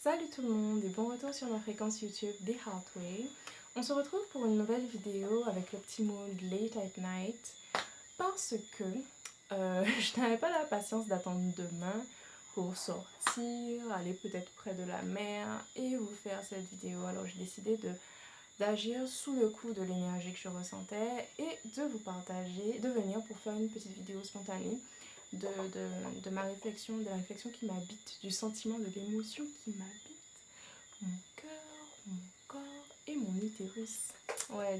Salut tout le monde et bon retour sur ma fréquence YouTube des Heartway. On se retrouve pour une nouvelle vidéo avec le petit mood Late at Night parce que je n'avais pas la patience d'attendre demain pour sortir, aller peut-être près de la mer et vous faire cette vidéo. Alors j'ai décidé d'agir sous le coup de l'énergie que je ressentais et de vous partager, de venir pour faire une petite vidéo spontanée de ma réflexion, de la réflexion qui m'habite, du sentiment, de l'émotion qui m'habite, mon cœur, mon corps et mon utérus. Ouais,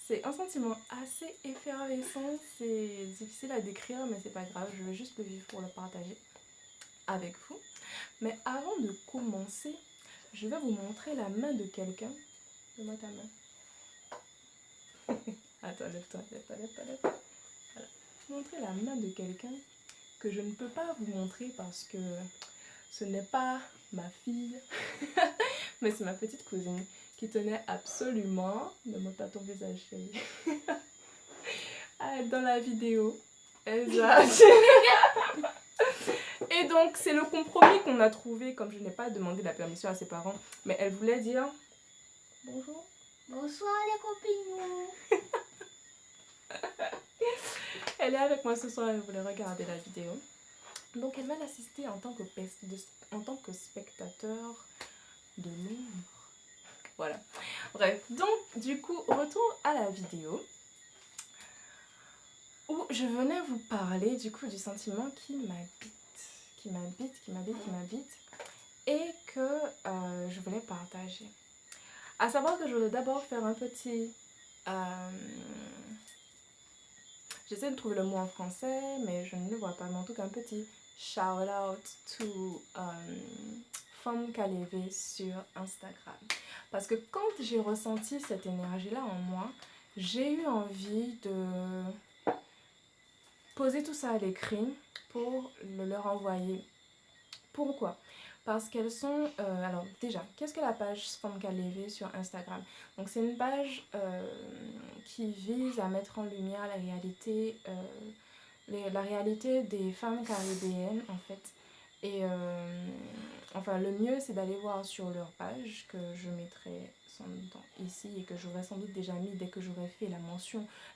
c'est un sentiment assez effervescent, c'est difficile à décrire mais c'est pas grave, je vais juste le vivre pour le partager avec vous. Mais avant de commencer, je vais vous montrer la main de quelqu'un. Donne-moi ta main. Attends, lève-toi, lève-toi, lève-toi, lève-toi. Voilà. Montrer la main de quelqu'un que je ne peux pas vous montrer parce que ce n'est pas ma fille, mais c'est ma petite cousine qui tenait absolument, ne montre pas ton visage chérie, à être dans la vidéo. Exact. Et donc c'est le compromis qu'on a trouvé, comme je n'ai pas demandé la permission à ses parents, mais elle voulait dire bonjour. Bonsoir les copines. Elle est avec moi ce soir, elle voulait regarder la vidéo. Donc elle va l'assister en tant que spectateur de l'ombre. Voilà. Bref, donc du coup, retour à la vidéo où je venais vous parler du coup du sentiment qui m'habite et que je voulais partager. À savoir que je voulais d'abord faire un petit... j'essaie de trouver le mot en français, mais je ne le vois pas, mais en tout cas un petit shout out to Femme Kalevé sur Instagram. Parce que quand j'ai ressenti cette énergie-là en moi, j'ai eu envie de poser tout ça à l'écrit pour le leur envoyer. Pourquoi ? Parce qu'elles sont... alors déjà, qu'est-ce que la page Femme Kalevé sur Instagram ? Donc c'est une page qui vise à mettre en lumière la réalité des femmes caribéennes en fait. Et enfin le mieux c'est d'aller voir sur leur page que je mettrai sans doute ici et que j'aurais sans doute déjà mis dès que j'aurais fait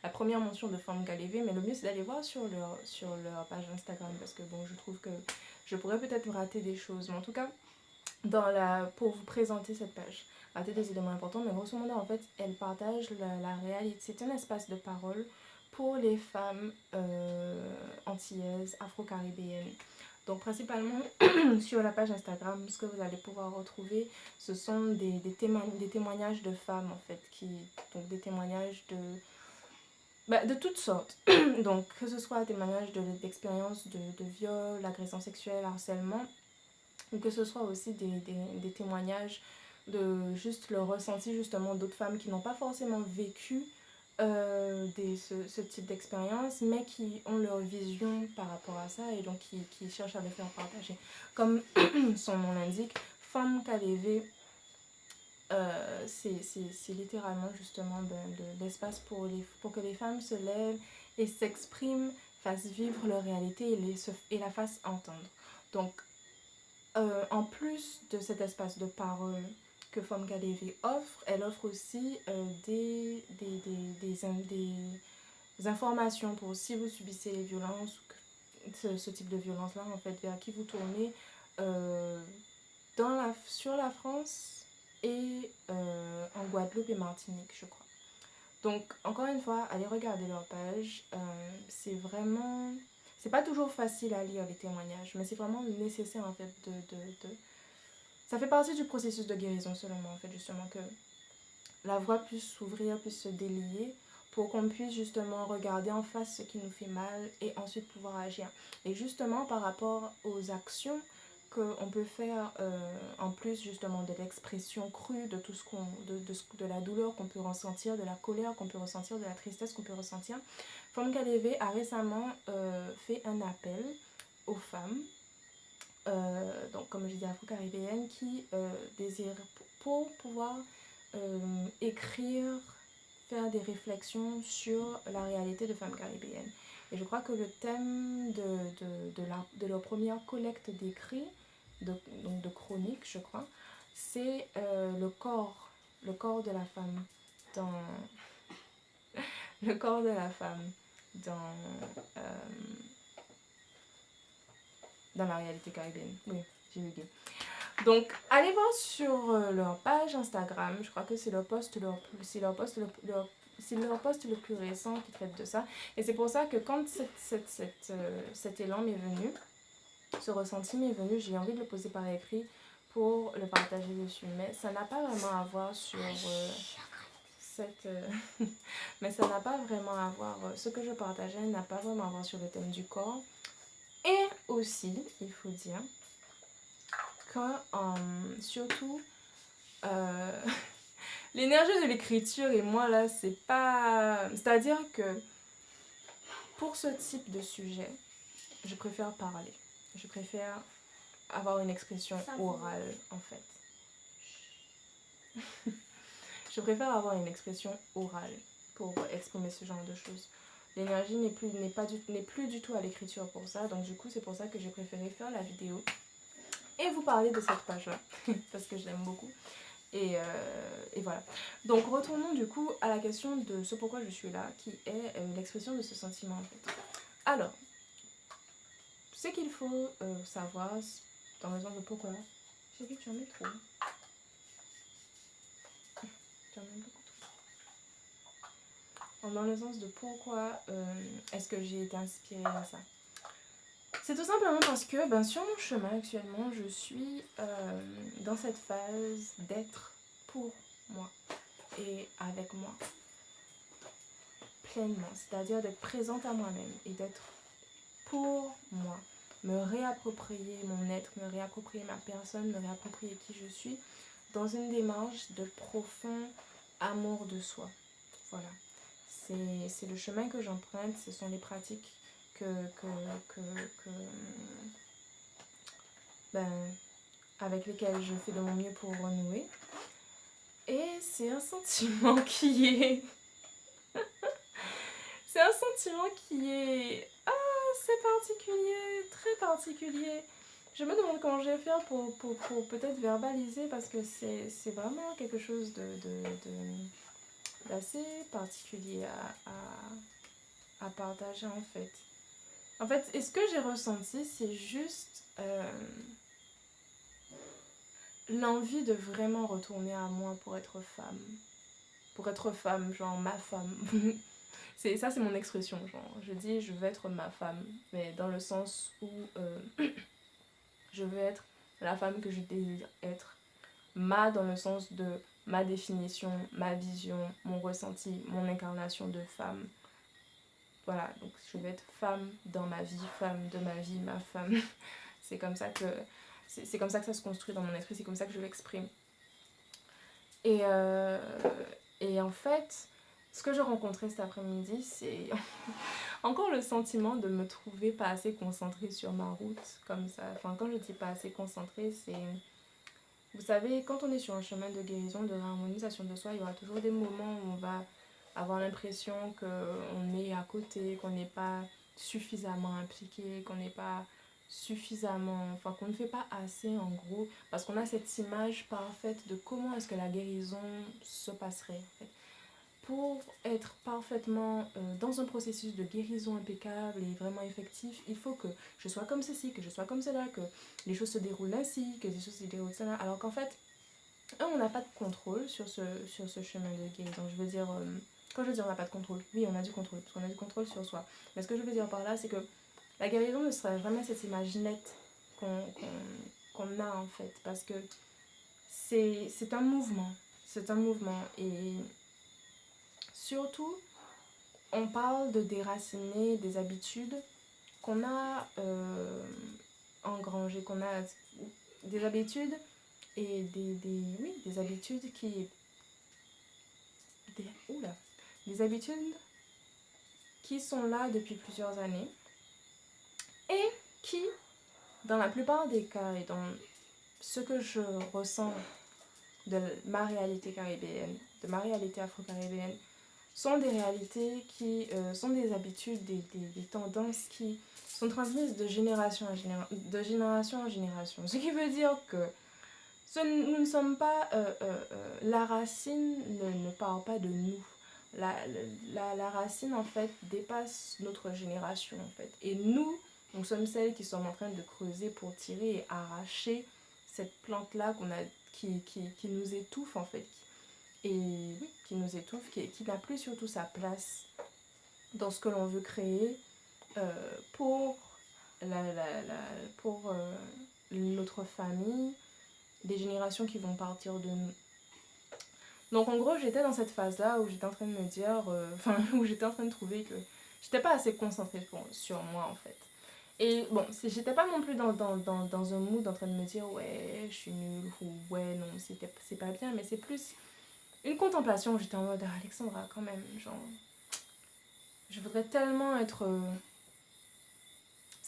la première mention de Femme Kalevé, mais le mieux c'est d'aller voir sur leur page Instagram parce que bon je trouve que je pourrais peut-être rater des choses, mais en tout cas pour vous présenter cette page, rater des éléments importants, mais grosso modo en fait elle partage la réalité, c'est un espace de parole pour les femmes antillaises, afro-caribéennes. Donc principalement sur la page Instagram, ce que vous allez pouvoir retrouver, ce sont des témoignages de femmes en fait, donc des témoignages de toutes sortes. Donc que ce soit témoignages d'expériences de viol, agression sexuelle, harcèlement, ou que ce soit aussi des témoignages de juste le ressenti justement d'autres femmes qui n'ont pas forcément vécu ce type d'expérience, mais qui ont leur vision par rapport à ça et donc qui cherchent à le faire partager. Comme son nom l'indique, Femme KDV, c'est littéralement justement l'espace pour que les femmes se lèvent et s'expriment, fassent vivre leur réalité et la fassent entendre. Donc, en plus de cet espace de parole que Femme KDV offre, elle offre aussi des informations pour si vous subissez les violences, ce type de violence-là, en fait, vers qui vous tournez sur la France et en Guadeloupe et Martinique, je crois. Donc, encore une fois, allez regarder leur page. C'est vraiment... C'est pas toujours facile à lire les témoignages, mais c'est vraiment nécessaire en fait Ça fait partie du processus de guérison selon moi en fait, justement, que la voie puisse s'ouvrir, puisse se délier pour qu'on puisse justement regarder en face ce qui nous fait mal et ensuite pouvoir agir. Et justement par rapport aux actions qu'on peut faire en plus justement de l'expression crue de tout ce de la douleur qu'on peut ressentir, de la colère qu'on peut ressentir, de la tristesse qu'on peut ressentir. Femme KDV a récemment fait un appel aux femmes, donc comme je dis afro-caribéennes, qui désirent pour pouvoir écrire, faire des réflexions sur la réalité de femmes caribéennes. Et je crois que le thème de leur première collecte d'écrits, donc de phonique, je crois, c'est le corps de la femme dans le corps de la femme dans dans la réalité caribéenne. Oui, j'ai bugué. Donc, allez voir sur leur page Instagram. Je crois que c'est leur post le plus récent qui traite de ça. Et c'est pour ça que quand cet élan m'est venu, ce ressenti m'est venu, j'ai envie de le poser par écrit pour le partager dessus. Mais ça n'a pas vraiment à voir sur mais ça n'a pas vraiment à voir... ce que je partageais n'a pas vraiment à voir sur le thème du corps. Et aussi, il faut dire que surtout l'énergie de l'écriture et moi là, c'est pas... C'est-à-dire que pour ce type de sujet, je préfère parler. Je préfère avoir une expression orale en fait. Je préfère avoir une expression orale pour exprimer ce genre de choses. L'énergie n'est plus du tout à l'écriture pour ça. Donc du coup, c'est pour ça que j'ai préféré faire la vidéo et vous parler de cette page-là. Parce que je l'aime beaucoup. Et voilà. Donc retournons du coup à la question de ce pourquoi je suis là, qui est l'expression de ce sentiment en fait. Alors, ce qu'il faut savoir dans le sens de pourquoi... J'ai vu que tu en mets trop. Tu en mets beaucoup trop. Dans le sens de pourquoi est-ce que j'ai été inspirée à ça. C'est tout simplement parce que sur mon chemin actuellement, je suis dans cette phase d'être pour moi et avec moi pleinement, c'est-à-dire d'être présente à moi-même et d'être pour moi, me réapproprier mon être, me réapproprier ma personne, me réapproprier qui je suis dans une démarche de profond amour de soi. Voilà, c'est le chemin que j'emprunte, ce sont les pratiques avec lesquelles je fais de mon mieux pour renouer. Et c'est un sentiment qui est... c'est un sentiment qui est... c'est particulier, très particulier. Je me demande comment je vais faire pour peut-être verbaliser parce que c'est vraiment quelque chose d'assez particulier à partager en fait. En fait, et ce que j'ai ressenti, c'est juste l'envie de vraiment retourner à moi pour être femme. Pour être femme, genre ma femme. Ça, c'est mon expression, genre. Je dis, je veux être ma femme. Mais dans le sens où je veux être la femme que je désire être. Ma dans le sens de ma définition, ma vision, mon ressenti, mon incarnation de femme. Voilà, donc je veux être femme dans ma vie, femme de ma vie, ma femme. C'est comme ça que ça se construit dans mon esprit, c'est comme ça que je l'exprime. Et en fait, ce que je rencontrais cet après-midi, c'est encore le sentiment de me trouver pas assez concentrée sur ma route, comme ça. Enfin, quand je dis pas assez concentrée, c'est... Vous savez, quand on est sur un chemin de guérison, de réharmonisation de soi, il y aura toujours des moments où on va avoir l'impression qu'on est à côté, qu'on n'est pas suffisamment impliqué, qu'on n'est pas suffisamment... Enfin, qu'on ne fait pas assez en gros, parce qu'on a cette image parfaite de comment est-ce que la guérison se passerait, en fait. Pour être parfaitement dans un processus de guérison impeccable et vraiment effectif, il faut que je sois comme ceci, que je sois comme cela, que les choses se déroulent ainsi, que les choses se déroulent cela. Alors qu'en fait, on n'a pas de contrôle sur ce chemin de guérison. Je veux dire, quand je dis on n'a pas de contrôle, oui, on a du contrôle, parce qu'on a du contrôle sur soi. Mais ce que je veux dire par là, c'est que la guérison ne serait vraiment cette image nette qu'on a en fait, parce que c'est un mouvement. C'est un mouvement et... Surtout, on parle de déraciner des habitudes qu'on a engrangées, qu'on a des habitudes et des habitudes des habitudes qui sont là depuis plusieurs années et qui, dans la plupart des cas et dans ce que je ressens de ma réalité caribéenne, de ma réalité afro-caribéenne, sont des réalités qui sont des habitudes, des tendances qui sont transmises de génération en génération. Ce qui veut dire que Nous ne sommes pas... la racine ne parle pas de nous. La racine, en fait, dépasse notre génération, en fait. Et nous sommes celles qui sommes en train de creuser pour tirer et arracher cette plante-là qui nous étouffe, en fait. Et oui, qui nous étouffe, qui n'a plus surtout sa place dans ce que l'on veut créer pour, pour notre famille, des générations qui vont partir de nous. Donc en gros, j'étais dans cette phase-là où j'étais en train de me dire, où j'étais en train de trouver que j'étais pas assez concentrée sur moi en fait. Et bon, j'étais pas non plus dans un mood en train de me dire ouais, je suis nulle ou ouais, non, c'est pas bien, mais c'est plus une contemplation où j'étais en mode Alexandra, quand même, genre, je voudrais tellement être.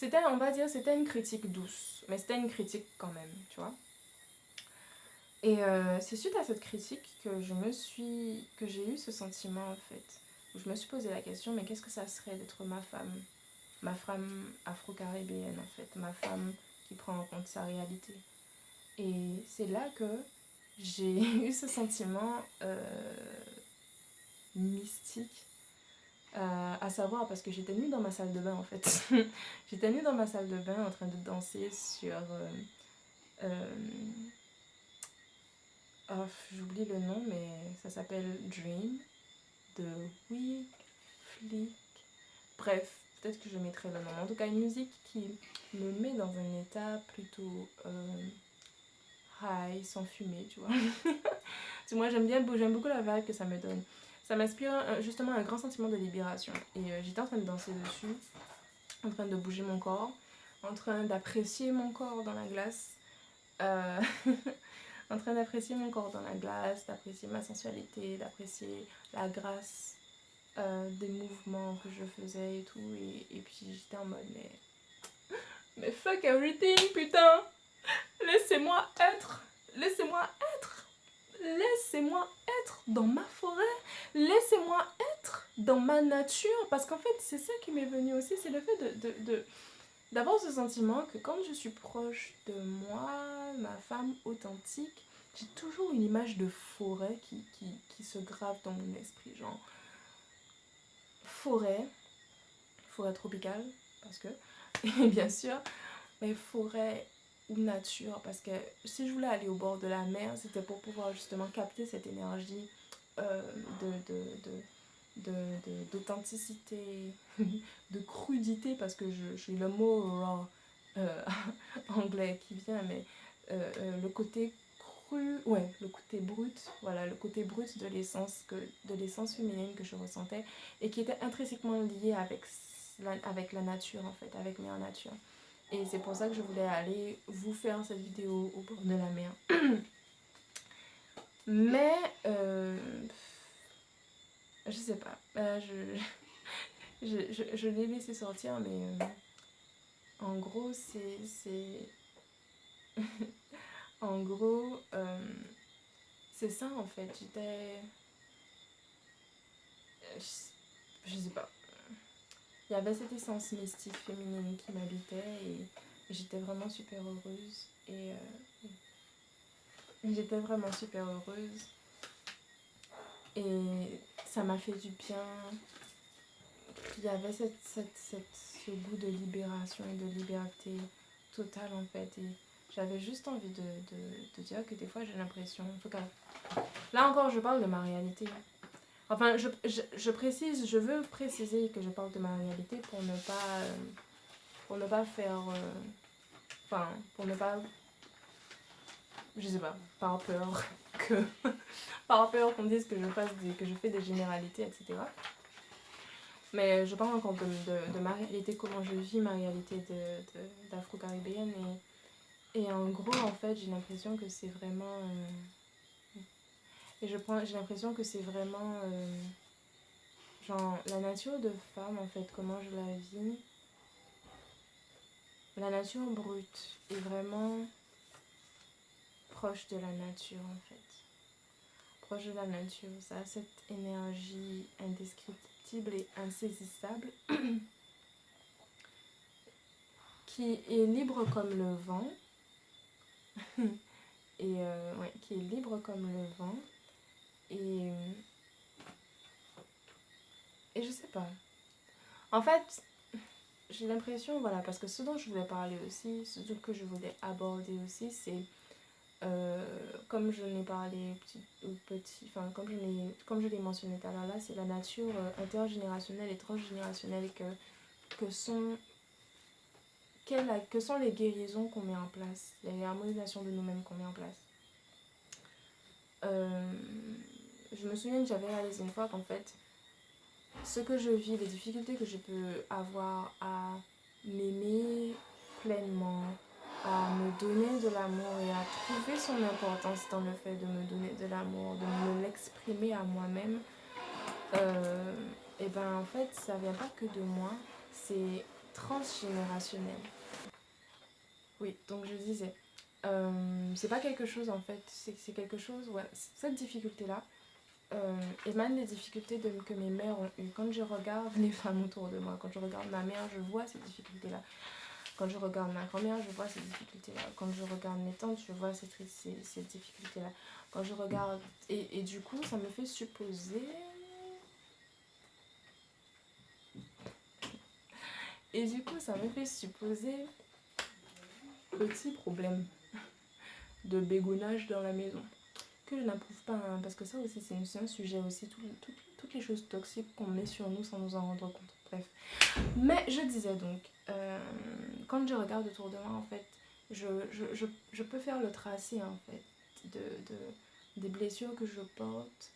On va dire, c'était une critique douce, mais c'était une critique quand même, tu vois. Et c'est suite à cette critique que j'ai eu ce sentiment en fait, où je me suis posé la question, mais qu'est-ce que ça serait d'être ma femme afro-caribéenne en fait, ma femme qui prend en compte sa réalité. Et c'est là que j'ai eu ce sentiment mystique, à savoir parce que j'étais nue dans ma salle de bain en fait. J'étais nue dans ma salle de bain en train de danser sur... oh, j'oublie le nom, mais ça s'appelle Dream de We Flick. Bref, peut-être que je mettrai le nom. En tout cas, une musique qui me met dans un état plutôt high, sans fumer, tu vois. Parce que moi, j'aime beaucoup la vibe que ça me donne. Ça m'inspire justement un grand sentiment de libération. Et j'étais en train de danser dessus, en train de bouger mon corps, en train d'apprécier mon corps dans la glace. En train d'apprécier mon corps dans la glace, d'apprécier ma sensualité, d'apprécier la grâce des mouvements que je faisais et tout. Et puis j'étais en mode, mais fuck everything, putain! Laissez-moi être! Laissez-moi être! Laissez-moi être dans ma forêt! Laissez-moi être dans ma nature! Parce qu'en fait, c'est ça qui m'est venu aussi, c'est le fait d'avoir ce sentiment que quand je suis proche de moi, ma femme authentique, j'ai toujours une image de forêt qui se grave dans mon esprit. Genre, forêt tropicale, parce que, et bien sûr, mais forêt ou nature, parce que si je voulais aller au bord de la mer, c'était pour pouvoir justement capter cette énergie euh, d'authenticité, de crudité, parce que j'ai le mot raw anglais qui vient, mais le côté cru, ouais, le côté brut, voilà, le côté brut de l'essence féminine que je ressentais et qui était intrinsèquement lié avec la nature en fait, avec Mère Nature. Et c'est pour ça que je voulais aller vous faire cette vidéo au bord de la mer. Mais je sais pas, je l'ai laissé sortir, mais en gros en gros c'est ça en fait. Je sais pas, il y avait cette essence mystique féminine qui m'habitait et j'étais vraiment super heureuse. Et j'étais vraiment super heureuse. Et ça m'a fait du bien. Il y avait ce goût de libération et de liberté totale en fait. Et j'avais juste envie de dire que des fois j'ai l'impression, en tout cas, là encore je parle de ma réalité. Enfin, je veux préciser que je parle de ma réalité pour ne pas faire... pour ne pas... Je sais pas, par peur par peur qu'on dise que que je fais des généralités, etc. Mais je parle encore de ma réalité, comment je vis ma réalité d'afro-caribéenne. Et en gros, en fait, j'ai l'impression que c'est vraiment... j'ai l'impression que c'est vraiment... genre, la nature de femme, en fait, comment je la vis. La nature brute est vraiment proche de la nature, en fait. Proche de la nature, ça a cette énergie indescriptible et insaisissable qui est libre comme le vent et ouais, qui est libre comme le vent. Et, et je sais pas. En fait, j'ai l'impression, voilà, parce que ce dont je voulais parler aussi, ce que je voulais aborder aussi, c'est comme je l'ai parlé enfin comme je l'ai mentionné tout à l'heure là, c'est la nature intergénérationnelle et transgénérationnelle que sont que sont les guérisons qu'on met en place, les harmonisations de nous-mêmes qu'on met en place. Je me souviens que j'avais réalisé une fois qu'en fait, ce que je vis, les difficultés que je peux avoir à m'aimer pleinement, à me donner de l'amour et à trouver son importance dans le fait de me donner de l'amour, de me l'exprimer à moi-même, et ben en fait, ça vient pas que de moi, c'est transgénérationnel. Oui, donc je disais, c'est pas quelque chose en fait, c'est quelque chose, ouais, cette difficulté-là émane des difficultés que mes mères ont eues. Quand je regarde les femmes autour de moi, quand je regarde ma mère, je vois ces difficultés-là. Quand je regarde ma grand-mère, je vois ces difficultés-là. Quand je regarde mes tantes, je vois ces difficultés-là. Quand je regarde... Et du coup, ça me fait supposer... Et du coup, ça me fait supposer petit problème de bégonnage dans la maison. Que je n'approuve pas, hein, parce que ça aussi, c'est un sujet aussi. Toutes les choses toxiques qu'on met sur nous sans nous en rendre compte. Bref. Mais je disais donc, quand je regarde autour de moi, en fait, je peux faire le tracé, en fait, des blessures que je porte,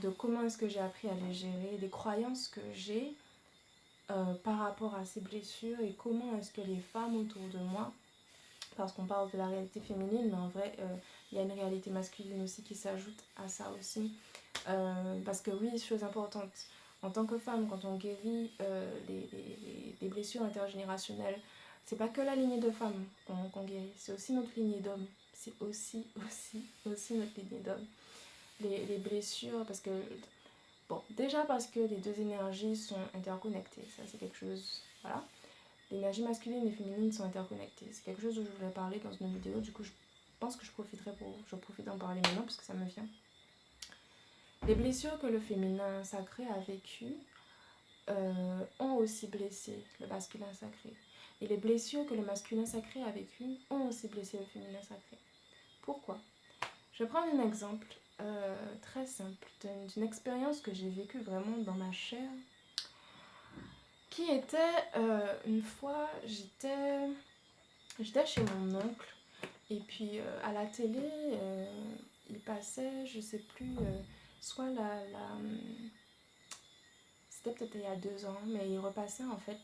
de comment est-ce que j'ai appris à les gérer, des croyances que j'ai par rapport à ces blessures et comment est-ce que les femmes autour de moi, parce qu'on parle de la réalité féminine, mais en vrai, il y a une réalité masculine aussi qui s'ajoute à ça aussi. Parce que oui, chose importante, en tant que femme, quand on guérit les blessures intergénérationnelles, c'est pas que la lignée de femmes qu'on guérit, c'est aussi notre lignée d'hommes. C'est aussi notre lignée d'hommes. Les blessures, parce que, bon, déjà parce que les deux énergies sont interconnectées, ça c'est quelque chose, voilà. L'énergie masculine et féminine sont interconnectées. C'est quelque chose dont je voulais parler dans une vidéo, du coup je pense que je profite d'en parler maintenant parce que ça me vient. Les blessures que le féminin sacré a vécues ont aussi blessé le masculin sacré. Et les blessures que le masculin sacré a vécues ont aussi blessé le féminin sacré. Pourquoi? Je vais prendre un exemple très simple d'une expérience que j'ai vécue vraiment dans ma chair, qui était une fois, j'étais chez mon oncle, et puis à la télé, il passait, je sais plus, soit c'était peut-être il y a 2 ans, mais il repassait en fait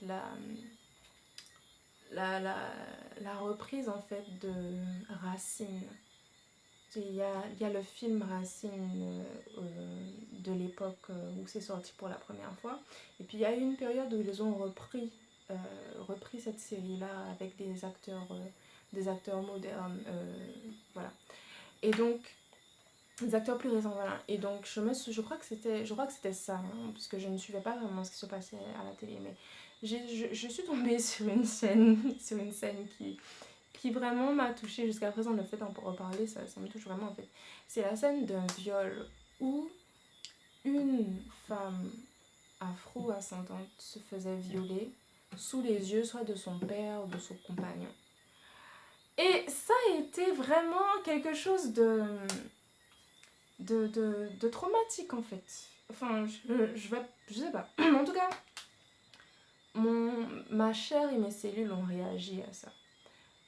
la reprise en fait de Racine. Il y a le film Racine de l'époque où c'est sorti pour la première fois. Et puis il y a eu une période où ils ont repris cette série-là avec des acteurs modernes. Voilà. Et donc, des acteurs plus récents, voilà. Et donc, je crois que c'était ça, hein, parce que je ne suivais pas vraiment ce qui se passait à la télé. Mais je suis tombée sur une scène qui vraiment m'a touchée jusqu'à présent. Le fait d'en reparler, ça me touche vraiment en fait. C'est la scène d'un viol où une femme afro-ascendante se faisait violer sous les yeux soit de son père ou de son compagnon. Et ça a été vraiment quelque chose de traumatique en fait. Enfin, je sais pas. En tout cas, ma chair et mes cellules ont réagi à ça.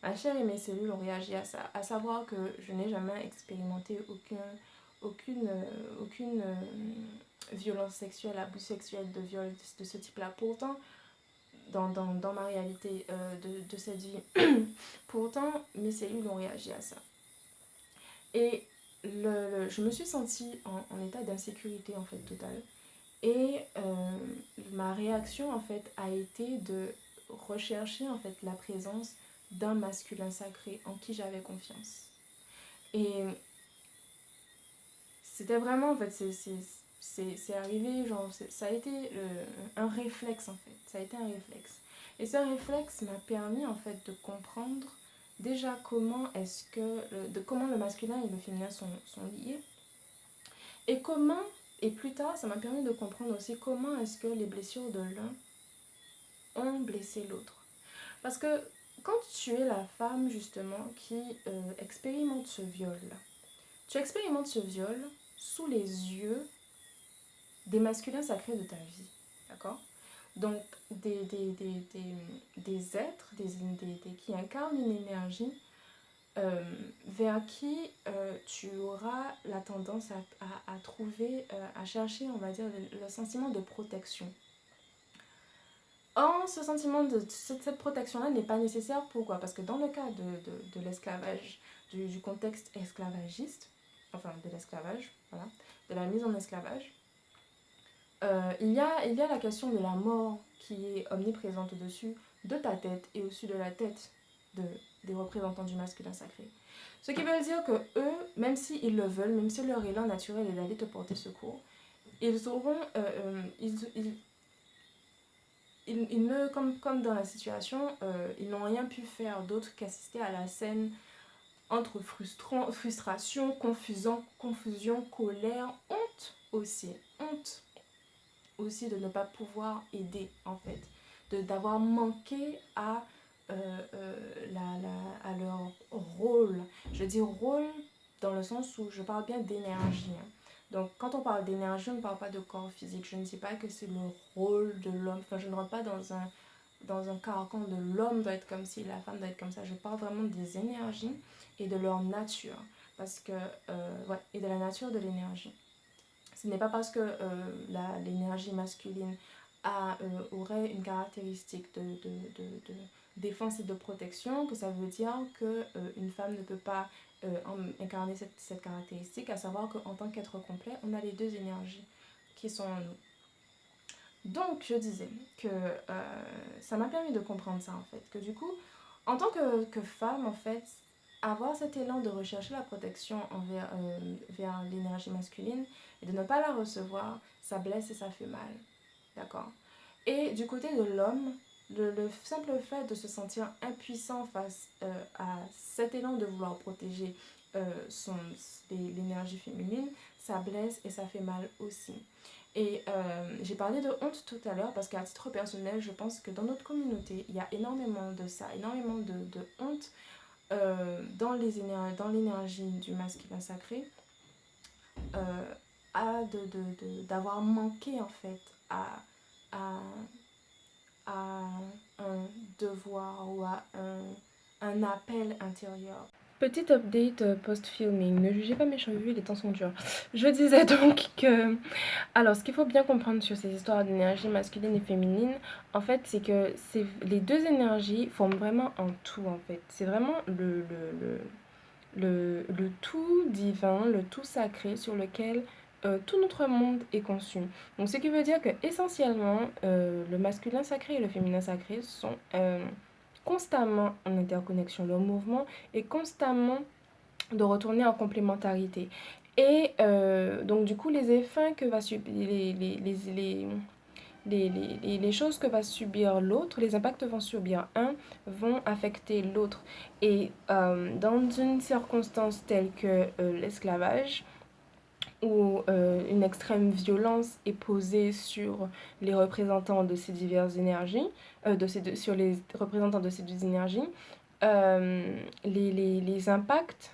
Ma chair et mes cellules ont réagi à ça. À savoir que je n'ai jamais expérimenté aucune violence sexuelle, abus sexuel, de viol de ce type-là. Pourtant, dans ma réalité de cette vie, pourtant, mes cellules ont réagi à ça. Et je me suis sentie en état d'insécurité en fait totale. Et ma réaction en fait a été de rechercher en fait la présence d'un masculin sacré en qui j'avais confiance. Et c'était vraiment en fait, c'est arrivé, genre, ça a été un réflexe en fait, ça a été un réflexe. Et ce réflexe m'a permis en fait de comprendre déjà comment est-ce que comment le masculin et le féminin sont liés et comment, et plus tard ça m'a permis de comprendre aussi comment est-ce que les blessures de l'un ont blessé l'autre. Parce que quand tu es la femme justement qui expérimente ce viol-là, tu expérimentes ce viol sous les yeux des masculins sacrés de ta vie, d'accord? Donc des êtres qui incarnent une énergie vers qui tu auras la tendance à trouver, à chercher, on va dire, le sentiment de protection. Or, ce sentiment cette protection-là n'est pas nécessaire. Pourquoi? Parce que dans le cas de l'esclavage, du contexte esclavagiste, enfin de l'esclavage, voilà, de la mise en esclavage, il y a la question de la mort qui est omniprésente au-dessus de ta tête et au-dessus de la tête des représentants du masculin sacré. Ce qui veut dire que eux, même s'ils le veulent, même si leur élan naturel est d'aller te porter secours, ils auront, ils ne, comme dans la situation, ils n'ont rien pu faire d'autre qu'assister à la scène entre frustration, confusion, colère, honte aussi de ne pas pouvoir aider en fait, d'avoir manqué à leur rôle. Je dis rôle dans le sens où je parle bien d'énergie. Hein. Donc quand on parle d'énergie, on ne parle pas de corps physique. Je ne dis pas que c'est le rôle de l'homme. Enfin, je ne rentre pas dans un carcan de l'homme doit être comme ci, la femme doit être comme ça. Je parle vraiment des énergies et de leur nature. Parce que, ouais, et de la nature de l'énergie. Ce n'est pas parce que l'énergie masculine aurait une caractéristique de défense et de protection que ça veut dire qu'une femme ne peut pas incarner cette caractéristique, à savoir qu'en tant qu'être complet, on a les deux énergies qui sont en nous. Donc, je disais que ça m'a permis de comprendre ça, en fait. Que du coup, en tant que femme, en fait, avoir cet élan de rechercher la protection vers l'énergie masculine et de ne pas la recevoir, ça blesse et ça fait mal. D'accord? Et du côté de l'homme, le simple fait de se sentir impuissant face à cet élan de vouloir protéger l'énergie féminine, ça blesse et ça fait mal aussi. Et j'ai parlé de honte tout à l'heure parce qu'à titre personnel, je pense que dans notre communauté, il y a énormément de ça, énormément de honte dans l'énergie du masculin sacré, d'avoir manqué en fait à, à un devoir ou à un appel intérieur. Petite update post-filming, ne jugez pas mes cheveux, les temps sont durs. Je disais donc que... Alors, ce qu'il faut bien comprendre sur ces histoires d'énergie masculine et féminine, en fait, c'est que les deux énergies forment vraiment un tout, en fait. C'est vraiment le tout divin, le tout sacré sur lequel tout notre monde est conçu. Donc, ce qui veut dire que essentiellement, le masculin sacré et le féminin sacré sont constamment en interconnexion. Leur mouvement est constamment de retourner en complémentarité. Et donc, du coup, les effets que va subir les choses que va subir l'autre, les impacts que vont subir un, vont affecter l'autre. Et dans une circonstance telle que l'esclavage, où une extrême violence est posée sur les représentants de ces diverses énergies, sur les représentants de ces deux énergies, les impacts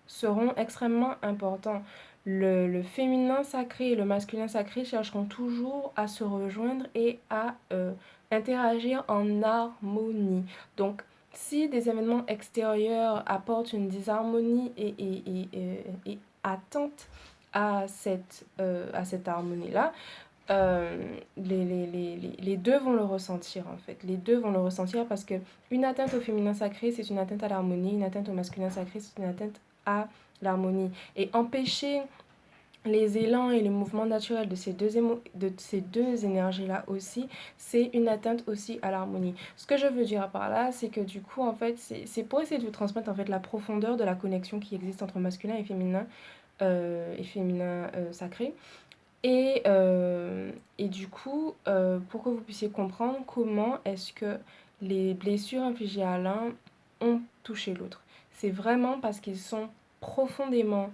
seront extrêmement importants. Le féminin sacré et le masculin sacré chercheront toujours à se rejoindre et à interagir en harmonie. Donc, si des événements extérieurs apportent une disharmonie et attente à cette harmonie-là, les deux vont le ressentir en fait. Les deux vont le ressentir parce que une atteinte au féminin sacré, c'est une atteinte à l'harmonie. Une atteinte au masculin sacré, c'est une atteinte à l'harmonie. Et empêcher les élans et les mouvements naturels de ces deux énergies-là aussi, c'est une atteinte aussi à l'harmonie. Ce que je veux dire par là, c'est que du coup, en fait, c'est pour essayer de vous transmettre en fait la profondeur de la connexion qui existe entre masculin et féminin sacré. Et du coup, pour que vous puissiez comprendre comment est-ce que les blessures infligées à l'un ont touché l'autre. C'est vraiment parce qu'ils sont profondément,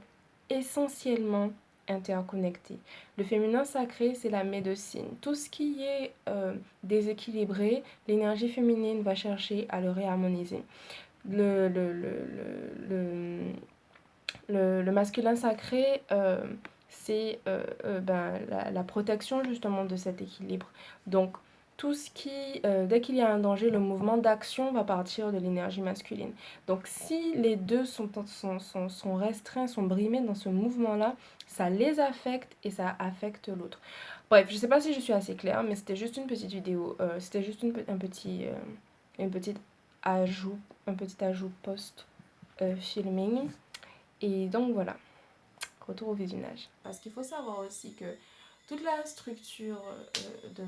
essentiellement interconnectés. Le féminin sacré, c'est la médecine. Tout ce qui est déséquilibré, l'énergie féminine va chercher à le réharmoniser. Le masculin sacré, c'est la protection justement de cet équilibre. Donc, tout ce qui, dès qu'il y a un danger, le mouvement d'action va partir de l'énergie masculine. Donc, si les deux sont restreints, sont brimés dans ce mouvement-là, ça les affecte et ça affecte l'autre. Bref, je ne sais pas si je suis assez claire, mais c'était juste une petite vidéo, c'était juste un petit ajout post-filming. Et donc voilà, retour au visionnage. Parce qu'il faut savoir aussi que toute la structure de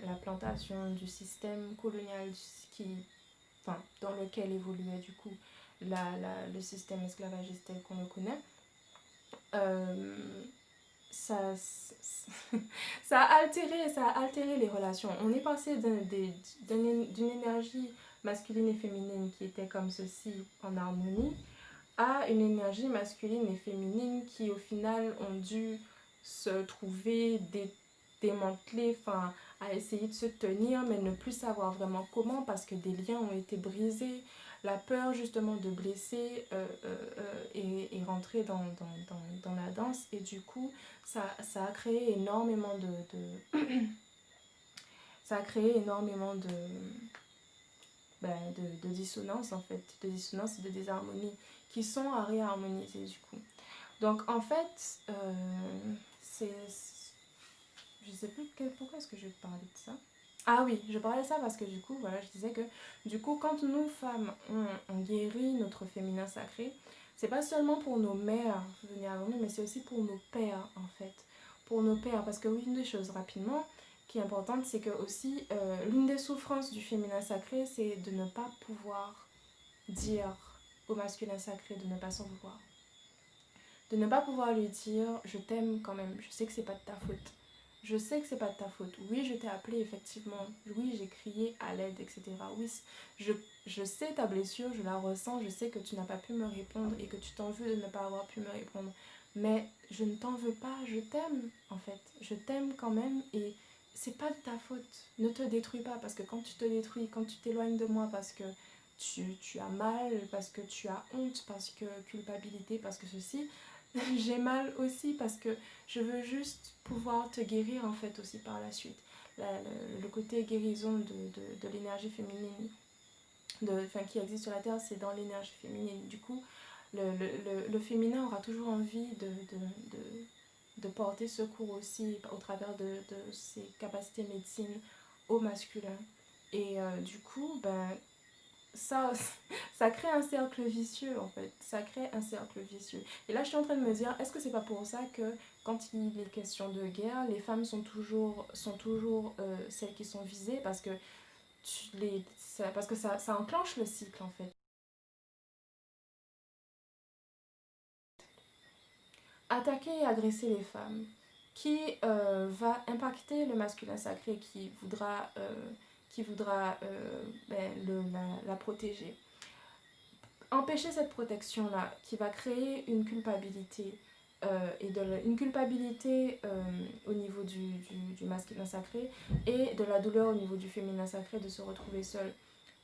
la plantation du système colonial dans lequel évoluait du coup le système esclavagiste tel qu'on le connaît, ça, ça a altéré les relations. On est passé d'une énergie masculine et féminine qui était comme ceci en harmonie à une énergie masculine et féminine qui au final ont dû se trouver démantelées, à essayer de se tenir mais ne plus savoir vraiment comment parce que des liens ont été brisés. La peur justement de blesser est rentrée dans la danse et du coup ça a créé énormément ça a créé énormément de dissonance en fait, de dissonance et de désharmonie qui sont à réharmoniser du coup. Donc en fait, je sais plus pourquoi est-ce que je parlais de ça. Ah oui, je parlais de ça parce que du coup, voilà, je disais que du coup, quand nous femmes, on guérit notre féminin sacré, c'est pas seulement pour nos mères venir avant nous, mais c'est aussi pour nos pères en fait. Pour nos pères, parce que oui, une des choses rapidement qui est importante, c'est que aussi, l'une des souffrances du féminin sacré, c'est de ne pas pouvoir dire au masculin sacré de ne pas s'en vouloir. De ne pas pouvoir lui dire je t'aime quand même, je sais que c'est pas de ta faute. Je sais que c'est pas de ta faute. Oui, je t'ai appelé effectivement. Oui, j'ai crié à l'aide, etc. Oui, je sais ta blessure, je la ressens, je sais que tu n'as pas pu me répondre et que tu t'en veux de ne pas avoir pu me répondre. Mais je ne t'en veux pas, je t'aime en fait. Je t'aime quand même et c'est pas de ta faute. Ne te détruis pas parce que quand tu te détruis, quand tu t'éloignes de moi parce que tu as mal, parce que tu as honte, parce que culpabilité, parce que ceci, j'ai mal aussi parce que je veux juste pouvoir te guérir en fait aussi par la suite. Le côté guérison de l'énergie féminine qui existe sur la Terre, c'est dans l'énergie féminine. Du coup, le féminin aura toujours envie de porter secours aussi au travers de ses capacités médecine au masculin. Et du coup, ça, ça crée un cercle vicieux en fait, ça crée un cercle vicieux. Et là je suis en train de me dire, est-ce que c'est pas pour ça que quand il est question de guerre, les femmes sont toujours celles qui sont visées parce que, ça enclenche le cycle en fait. Attaquer et agresser les femmes, qui va impacter le masculin sacré qui voudra la protéger. Empêcher cette protection-là qui va créer une culpabilité une culpabilité au niveau du masculin sacré et de la douleur au niveau du féminin sacré de se retrouver seul.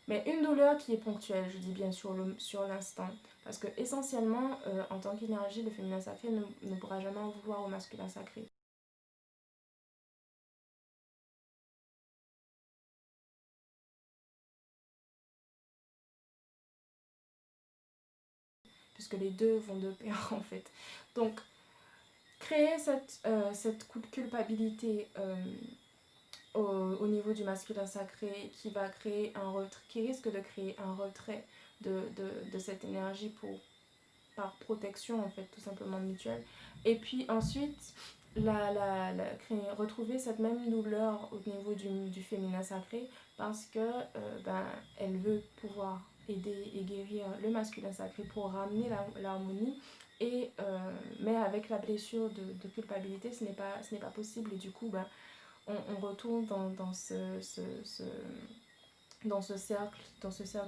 Mais une douleur qui est ponctuelle, je dis bien sur l'instant. Parce que essentiellement, en tant qu'énergie, le féminin sacré ne pourra jamais en vouloir au masculin sacré. Puisque les deux vont de pair en fait. Donc, créer cette culpabilité au niveau du masculin sacré qui risque de créer un retrait de cette énergie par protection en fait tout simplement mutuelle. Et puis ensuite retrouver cette même douleur au niveau du féminin sacré parce que elle veut pouvoir aider et guérir le masculin sacré pour ramener l'harmonie mais avec la blessure de culpabilité ce n'est pas possible et du coup on retourne dans dans ce cercle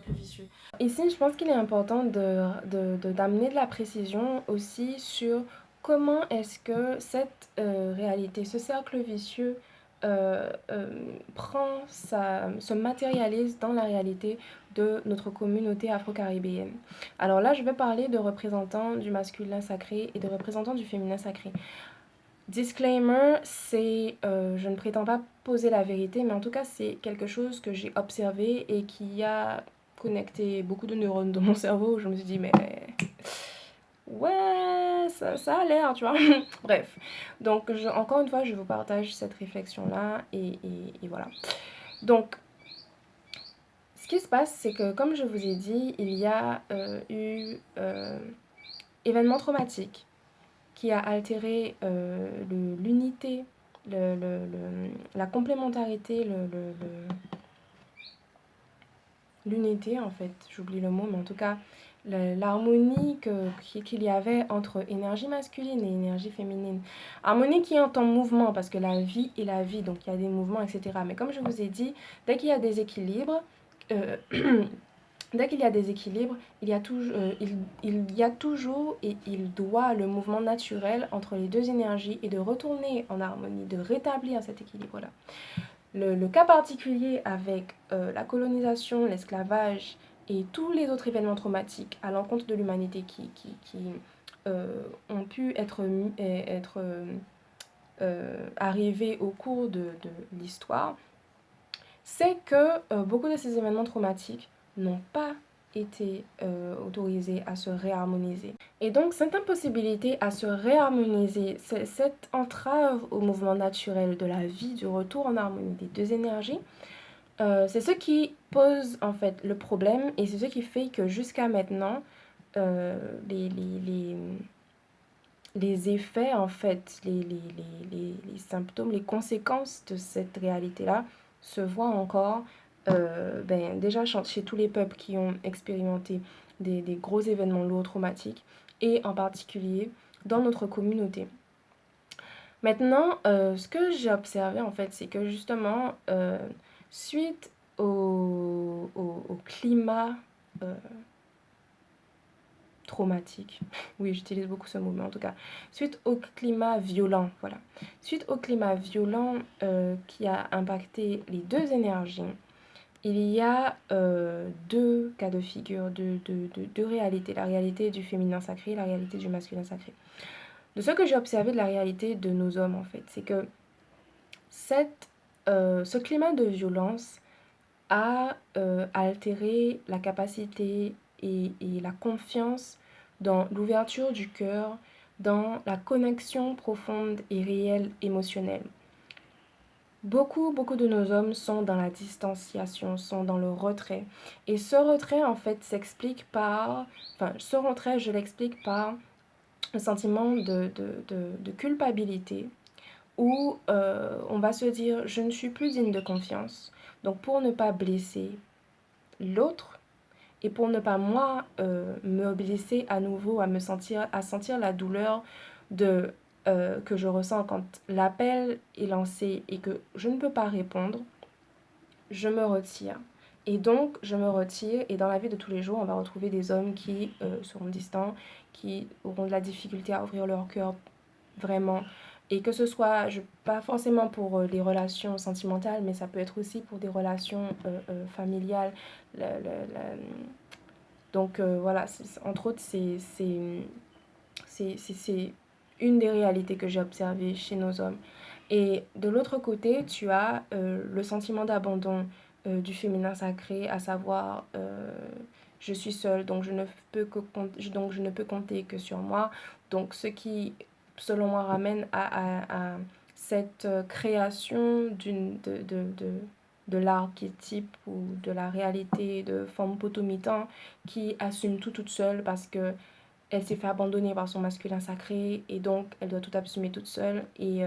vicieux. Ici, je pense qu'il est important d'amener de la précision aussi sur comment est-ce que cette réalité, ce cercle vicieux se matérialise dans la réalité de notre communauté afro-caribéenne. Alors là, je vais parler de représentants du masculin sacré et de représentants du féminin sacré. Disclaimer, je ne prétends pas poser la vérité, mais en tout cas, c'est quelque chose que j'ai observé et qui a connecté beaucoup de neurones dans mon cerveau. Je me suis dit, mais ouais, ça a l'air, tu vois. Bref, donc encore une fois, je vous partage cette réflexion-là et voilà. Donc, ce qui se passe, c'est que comme je vous ai dit, il y a eu événement traumatique qui a altéré l'unité, la complémentarité, l'unité en fait, j'oublie le mot, mais en tout cas l'harmonie qu'il y avait entre énergie masculine et énergie féminine. Harmonie qui est en mouvement, parce que la vie est la vie, donc il y a des mouvements, etc. Mais comme je vous ai dit, dès qu'il y a des équilibres, dès qu'il y a des équilibres, il y a toujours et il doit le mouvement naturel entre les deux énergies et de retourner en harmonie, de rétablir cet équilibre-là. Le cas particulier avec la colonisation, l'esclavage et tous les autres événements traumatiques à l'encontre de l'humanité qui ont pu être arrivés au cours de l'histoire, c'est que beaucoup de ces événements traumatiques n'ont pas été autorisés à se réharmoniser. Et donc, cette impossibilité à se réharmoniser, cette entrave au mouvement naturel de la vie, du retour en harmonie des deux énergies, c'est ce qui pose en fait le problème et c'est ce qui fait que jusqu'à maintenant, les effets, en fait, les symptômes, les conséquences de cette réalité-là se voient encore déjà chez tous les peuples qui ont expérimenté des gros événements lourds traumatiques et en particulier dans notre communauté. Maintenant, ce que j'ai observé en fait, c'est que justement, suite au climat traumatique, oui j'utilise beaucoup ce mot, mais en tout cas, suite au climat violent, voilà. Suite au climat violent qui a impacté les deux énergies, il y a deux cas de figure, deux réalités, la réalité du féminin sacré et la réalité du masculin sacré. De ce que j'ai observé de la réalité de nos hommes, en fait, c'est que ce climat de violence a altéré la capacité et la confiance dans l'ouverture du cœur, dans la connexion profonde et réelle émotionnelle. Beaucoup de nos hommes sont dans la distanciation, sont dans le retrait. Et ce retrait, en fait, ce retrait, je l'explique par un sentiment de culpabilité, où on va se dire, je ne suis plus digne de confiance. Donc, pour ne pas blesser l'autre, et pour ne pas moi me blesser à nouveau, à sentir la douleur que je ressens quand l'appel est lancé et que je ne peux pas répondre, je me retire. Et donc, je me retire et dans la vie de tous les jours, on va retrouver des hommes qui seront distants, qui auront de la difficulté à ouvrir leur cœur vraiment. Et que ce soit, pas forcément pour les relations sentimentales, mais ça peut être aussi pour des relations familiales. Donc voilà, entre autres, c'est une des réalités que j'ai observées chez nos hommes. Et de l'autre côté, tu as le sentiment d'abandon du féminin sacré, à savoir je suis seule, donc je ne peux compter que sur moi. Donc ce qui, selon moi, ramène à cette création de l'archétype ou de la réalité de femme potomitan qui assume tout toute seule parce que elle s'est fait abandonner par son masculin sacré et donc elle doit tout assumer toute seule. Et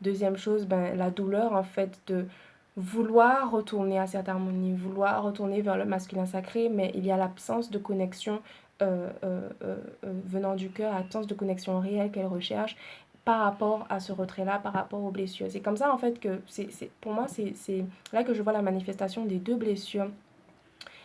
deuxième chose, la douleur en fait de vouloir retourner à cette harmonie, vouloir retourner vers le masculin sacré, mais il y a l'absence de connexion venant du cœur, l'absence de connexion réelle qu'elle recherche par rapport à ce retrait-là, par rapport aux blessures. C'est comme ça en fait que, pour moi, c'est là que je vois la manifestation des deux blessures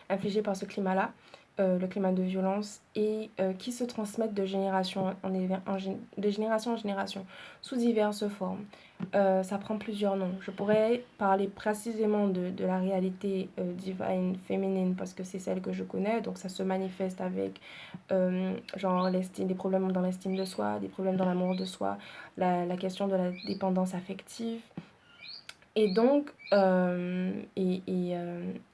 infligées par ce climat-là, le climat de violence, et qui se transmettent de génération de génération en génération, sous diverses formes. Ça prend plusieurs noms. Je pourrais parler précisément de la réalité divine féminine parce que c'est celle que je connais, donc ça se manifeste avec genre des problèmes dans l'estime de soi, des problèmes dans l'amour de soi, la question de la dépendance affective. Et donc,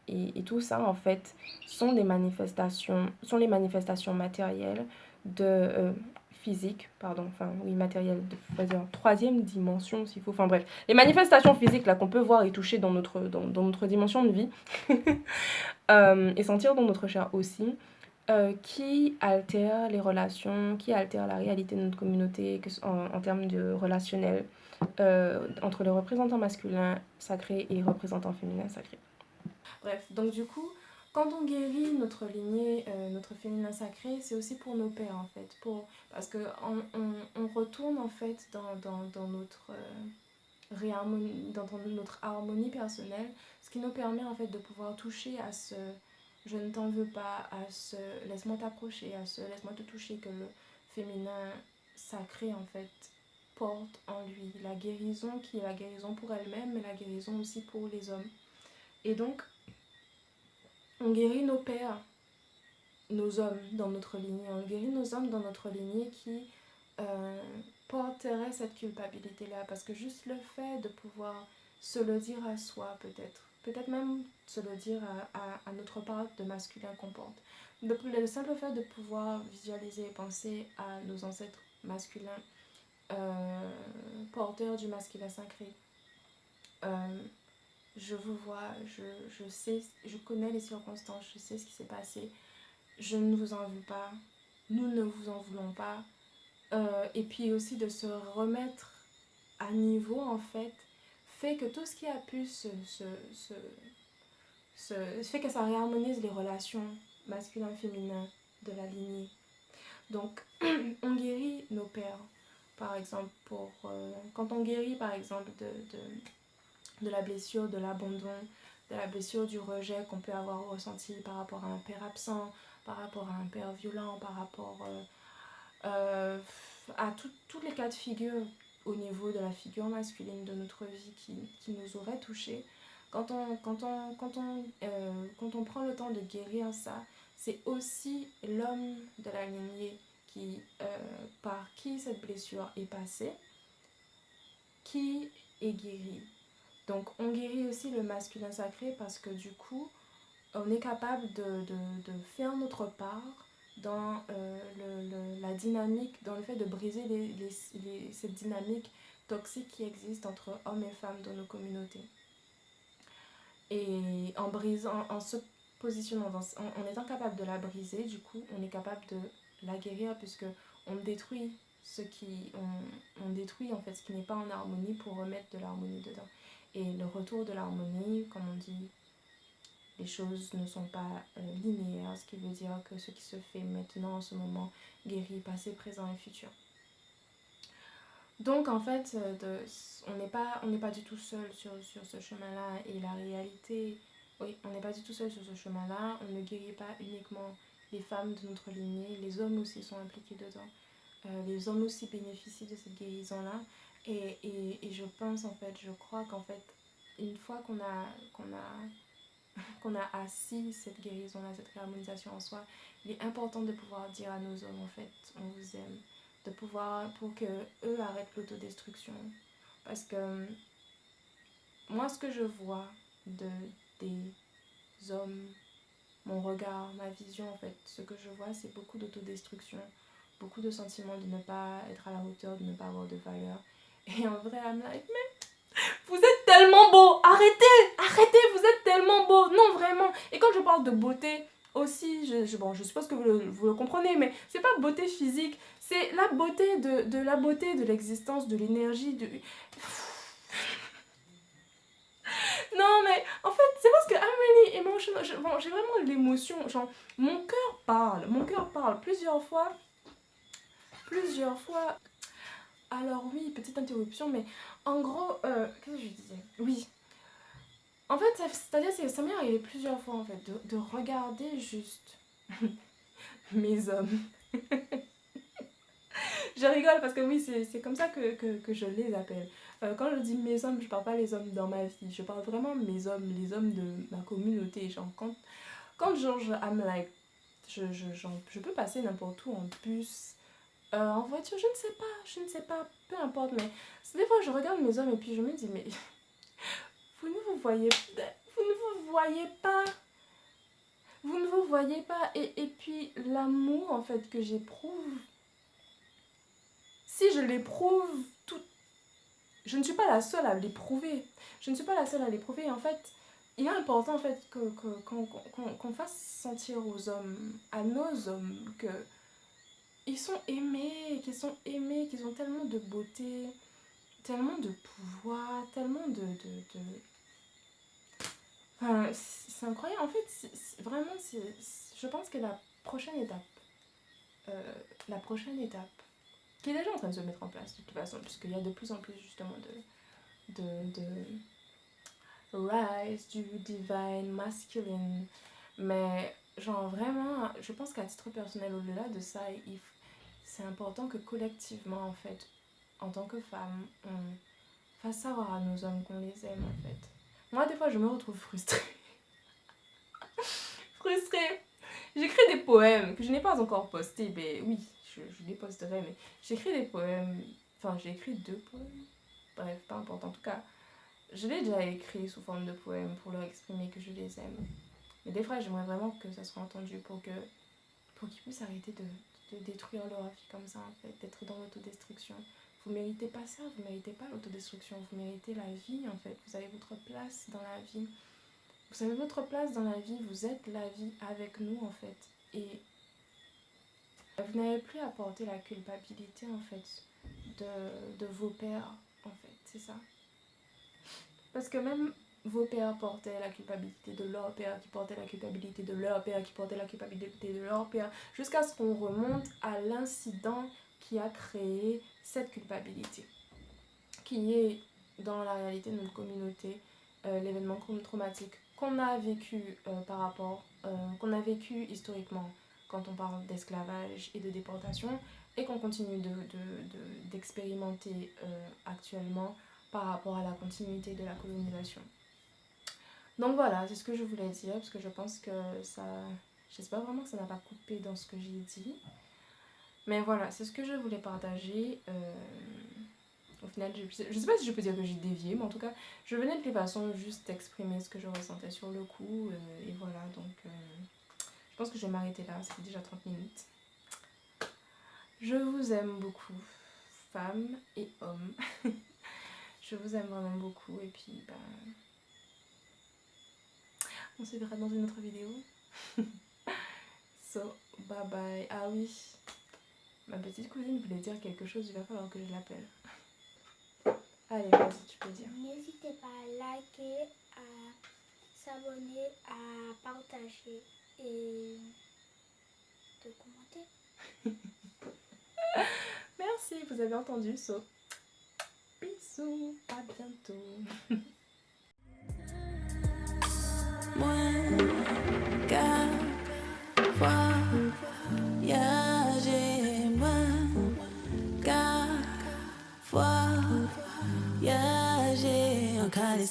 et tout ça, en fait, sont les manifestations matérielles physiques, pardon, enfin, oui, matérielles, de dire, troisième dimension, s'il faut, enfin bref, les manifestations physiques, là, qu'on peut voir et toucher dans notre dimension de vie, et sentir dans notre chair aussi, qui altèrent les relations, qui altèrent la réalité de notre communauté en termes de relationnel, entre les représentants masculins sacrés et représentants féminins sacrés. Bref, donc du coup, quand on guérit notre lignée, notre féminin sacré, c'est aussi pour nos pères en fait, parce que on retourne en fait dans notre dans notre harmonie personnelle, ce qui nous permet en fait de pouvoir toucher à ce je ne t'en veux pas, à ce laisse-moi t'approcher, à ce laisse-moi te toucher, que le féminin sacré en fait porte en lui, la guérison qui est la guérison pour elle-même, mais la guérison aussi pour les hommes. Et donc, on guérit nos pères, nos hommes dans notre lignée, on guérit nos hommes dans notre lignée qui porteraient cette culpabilité-là, parce que juste le fait de pouvoir se le dire à soi peut-être même se le dire à notre part de masculin qu'on porte. Le simple fait de pouvoir visualiser et penser à nos ancêtres masculins porteurs du masculin sacré. Je vous vois, je sais, je connais les circonstances, je sais ce qui s'est passé. Je ne vous en veux pas, nous ne vous en voulons pas. Et puis aussi de se remettre à niveau en fait, fait que tout ce qui a pu fait que ça réharmonise les relations masculin-féminin de la lignée. Donc, on guérit nos pères, par exemple, quand on guérit, par exemple, de la blessure, de l'abandon, de la blessure du rejet qu'on peut avoir ressenti par rapport à un père absent, par rapport à un père violent, par rapport à tous les cas de figure au niveau de la figure masculine de notre vie qui nous aurait touchés. Quand on prend le temps de guérir ça, c'est aussi l'homme de la lignée par qui cette blessure est passée, qui est guéri. Donc on guérit aussi le masculin sacré parce que du coup, on est capable de faire notre part dans la dynamique, dans le fait de briser cette dynamique toxique qui existe entre hommes et femmes dans nos communautés. Et en se positionnant, en étant capable de la briser, du coup, on est capable de la guérir puisque on détruit on détruit en fait ce qui n'est pas en harmonie pour remettre de l'harmonie dedans. Et le retour de l'harmonie, comme on dit, les choses ne sont pas linéaires, ce qui veut dire que ce qui se fait maintenant, en ce moment, guérit passé, présent et futur. Donc en fait, on n'est pas du tout seul sur ce chemin-là, et la réalité, oui, on n'est pas du tout seul sur ce chemin-là, on ne guérit pas uniquement les femmes de notre lignée, les hommes aussi sont impliqués dedans, les hommes aussi bénéficient de cette guérison-là, et je pense en fait, je crois qu'en fait, une fois qu'on a assis cette guérison-là, cette harmonisation en soi, il est important de pouvoir dire à nos hommes en fait, on vous aime, de pouvoir, pour que eux arrêtent l'autodestruction. Parce que moi, ce que je vois des hommes, mon regard, ma vision en fait, ce que je vois, c'est beaucoup d'autodestruction, beaucoup de sentiments de ne pas être à la hauteur, de ne pas avoir de valeur. Et en vrai, I'm like, mais vous êtes tellement beau, arrêtez, vous êtes tellement beau, non vraiment. Et quand je parle de beauté aussi, je suppose que vous le comprenez, mais c'est pas beauté physique, c'est la beauté la beauté de l'existence, de l'énergie, non mais en fait c'est parce que I'm really emotional, j'ai vraiment l'émotion, genre mon cœur parle plusieurs fois Alors oui, petite interruption, mais en gros, qu'est-ce que je disais? Oui. En fait, c'est-à-dire que ça m'est arrivé plusieurs fois, en fait, de regarder juste mes hommes. Je rigole parce que oui, c'est comme ça que je les appelle. Quand je dis mes hommes, je parle pas les hommes dans ma vie. Je parle vraiment mes hommes, les hommes de ma communauté. Genre, quand genre, I'm like, je peux passer n'importe où en bus, en voiture, je ne sais pas, peu importe. Mais des fois, je regarde mes hommes et puis je me dis, mais vous ne vous voyez pas. Vous ne vous voyez pas. Et puis, l'amour, en fait, que j'éprouve, si je l'éprouve, je ne suis pas la seule à l'éprouver. Je ne suis pas la seule à l'éprouver. En fait, il est important, en fait, qu'on fasse sentir aux hommes, à nos hommes, que ils sont aimés, qu'ils ont tellement de beauté, tellement de pouvoir, tellement de... Enfin, c'est incroyable. En fait, vraiment, je pense que la prochaine étape, qui est déjà en train de se mettre en place de toute façon, puisqu'il y a de plus en plus justement de rise du divine masculine. Mais genre vraiment, je pense qu'à titre personnel, au-delà de ça, c'est important que collectivement, en fait, en tant que femme, on fasse savoir à nos hommes qu'on les aime, en fait. Moi, des fois, je me retrouve frustrée. Frustrée. J'écris des poèmes que je n'ai pas encore postés. Mais oui, je les posterai, mais j'écris des poèmes. Enfin, j'ai écrit 2 poèmes. Bref, peu importe. En tout cas, je l'ai déjà écrit sous forme de poèmes pour leur exprimer que je les aime. Mais des fois, j'aimerais vraiment que ça soit entendu pour qu'ils puissent arrêter de détruire leur vie comme ça, en fait, d'être dans l'autodestruction. Vous méritez pas ça, vous méritez pas l'autodestruction, vous méritez la vie, en fait. Vous avez votre place dans la vie. Vous avez votre place dans la vie, vous êtes la vie avec nous, en fait. Et vous n'avez plus à porter la culpabilité, en fait, de vos pères, en fait, c'est ça. Parce que même vos pères portaient la culpabilité de leur père, qui portait la culpabilité de leur père, qui portait la culpabilité de leur père, jusqu'à ce qu'on remonte à l'incident qui a créé cette culpabilité, qui est dans la réalité de notre communauté, l'événement traumatique qu'on a vécu qu'on a vécu historiquement quand on parle d'esclavage et de déportation, et qu'on continue d'expérimenter actuellement par rapport à la continuité de la colonisation. Donc voilà, c'est ce que je voulais dire, parce que je pense que ça... J'espère vraiment que ça n'a pas coupé dans ce que j'ai dit. Mais voilà, c'est ce que je voulais partager. Au final, je sais pas si je peux dire que j'ai dévié, mais en tout cas, je venais de toute façon juste exprimer ce que je ressentais sur le coup. Et voilà, donc je pense que je vais m'arrêter là, ça fait déjà 30 minutes. Je vous aime beaucoup, femmes et hommes. Je vous aime vraiment beaucoup, et puis on se verra dans une autre vidéo. So, bye bye. Ah oui, ma petite cousine voulait dire quelque chose, il va falloir que je l'appelle. Allez, vas-y, tu peux dire. N'hésitez pas à liker, à s'abonner, à partager et de commenter. Merci, vous avez entendu, so bisous, à bientôt.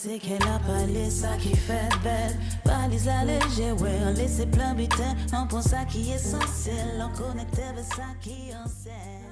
C'est qu'elle a pas les ça qui fait belle. Pas les allégés, ouais, on laisse plein butin. On pense à qui est essentiel. On connecte avec ça qui en sait.